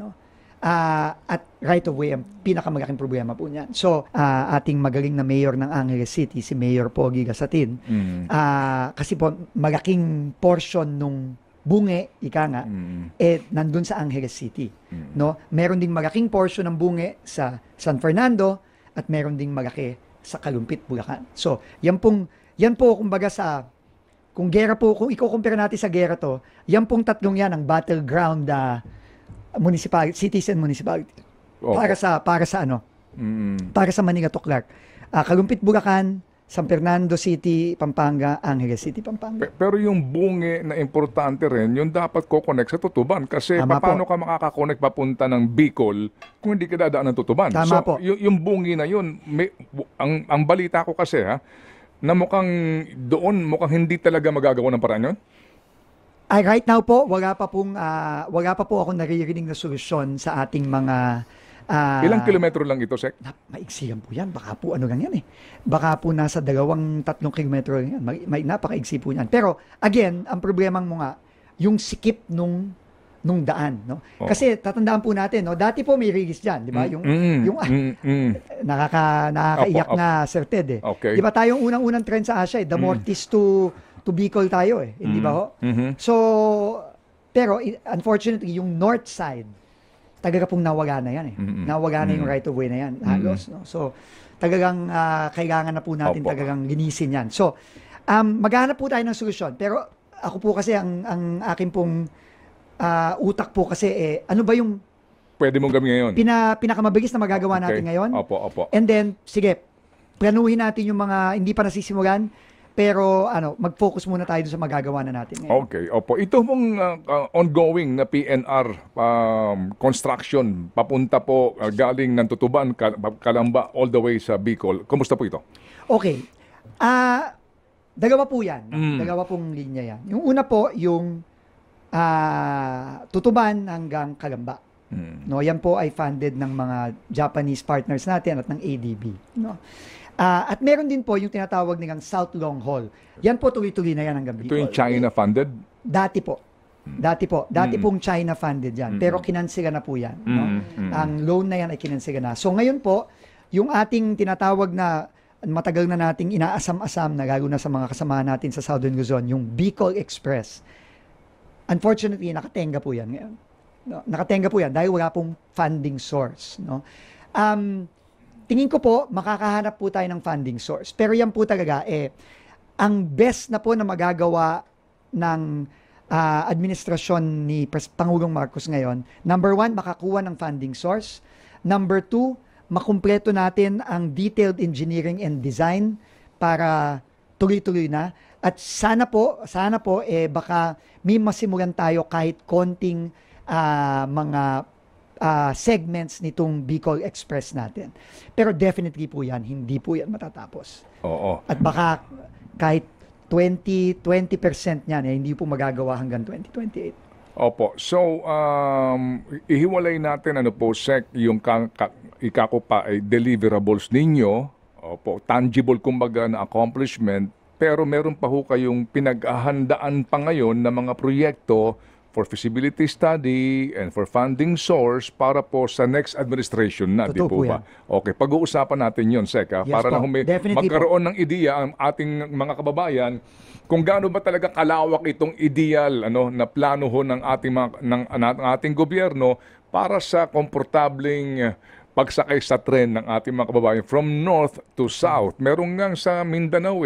no? At right of way ang pinakamalaking problema po niyan. So, ating magaling na mayor ng Angeles City, si Mayor Pogi Gasatin, kasi po malaking portion nung bunge, ika nga, nandun sa Angeles City. No? Meron ding malaking portion ng bunge sa San Fernando at meron ding malaki sa Kalumpit, Bulacan. So, yan po kumbaga kung gera po, kung i-compare natin sa gera to, yan pong tatlong yan ang battleground cities and municipality. Para sa Manila to Clark. Kalumpit, Bulacan, San Fernando City, Pampanga, Angeles City, Pampanga. Pero yung bunge na importante rin, yun dapat ko-connect sa Tutuban. Kasi paano ka makakakonect papunta ng Bicol kung hindi ka dadaan ng Tutuban? Tama po. Yung bunge na yun, ang balita ko kasi na mukhang hindi talaga magagawa ng paraan yun? Right now po, wala pa po ako naririnig na solusyon sa ating mga... Ilang kilometro lang ito, Sek? Maigsi yan po yan. Baka po ano lang yan eh. Baka po nasa 2-3 kilometro yan. Napakaigsi po yan. Pero again, ang problemang mo nga, yung sikip nung daan, no? Kasi tatandaan po natin, no? Dati po may release diyan, di ba? Nakakaiyak na Sir Ted eh. Okay. Di ba tayong unang-unang trend sa Asia, the Mortis to Bicol tayo eh, hindi ba ho? So, pero unfortunately, yung north side, talaga pong nawala na yan eh. Nawala na yung right of way na yan, halos. No? So, talagang kailangan na po natin talagang linisin yan. So, maghanap po tayo ng solusyon. Pero ako po kasi, ang akin pong utak po kasi, ano ba yung pwede mong gawin ngayon? Pinakamabilis na magagawa natin ngayon? Opo. And then, sige, planuhin natin yung mga hindi pa nasisimulan, pero mag-focus muna tayo sa magagawa na natin ngayon. Okay, opo. Ito pong ongoing na PNR construction, papunta po galing ng Tutuban, Calamba, all the way sa Bicol. Kumusta po ito? Okay. Dalawa po yan. Dalawa pong linya yan. Yung una po, yung Tutuban hanggang Calamba. No, yan po ay funded ng mga Japanese partners natin at ng ADB. No? At meron din po yung tinatawag nilang South Long Haul. Yan po tuloy-tuloy na yan hanggang Bicol. Ito yung China-funded? Dati po. Dati pong China-funded yan. Pero kinansila na po yan. No? Ang loan na yan ay kinansila na. So ngayon po, yung ating tinatawag na matagal na nating inaasam-asam na lalo na sa mga kasamahan natin sa Southern Luzon, yung Bicol Express. Unfortunately, nakatenga po yan ngayon. No? Nakatenga po yan dahil wala pong funding source. No? Tingin ko po, makakahanap po tayo ng funding source. Pero yan po talaga, ang best na po na magagawa ng administrasyon ni Pangulong Marcos ngayon, number 1, makakuha ng funding source. Number 2, makumpleto natin ang detailed engineering and design para tuloy-tuloy na. At sana po, baka may masimulan tayo kahit konting mga segments nitong Bicol Express natin. Pero definitely po yan, hindi po yan matatapos. Oo. At baka kahit 20% niyan, hindi po magagawa hanggang 2028. Opo. So, ihiwalay natin, Sek, yung ikakupa ay deliverables ninyo. Opo. Tangible, kumbaga, na accomplishment. Pero meron pa ho kayong pinaghahandaan pa ngayon na mga proyekto for feasibility study and for funding source para po sa next administration na, di po ba? Okay, pag-uusapan natin yun, Sek, Yes, para po. lang magkaroon ng ideya ang ating mga kababayan kung gaano ba talaga kalawak itong ideal na plano ho ng ating gobyerno para sa komportabling pagsakay sa tren ng ating mga kababayan from north to south. Meron nga sa Mindanao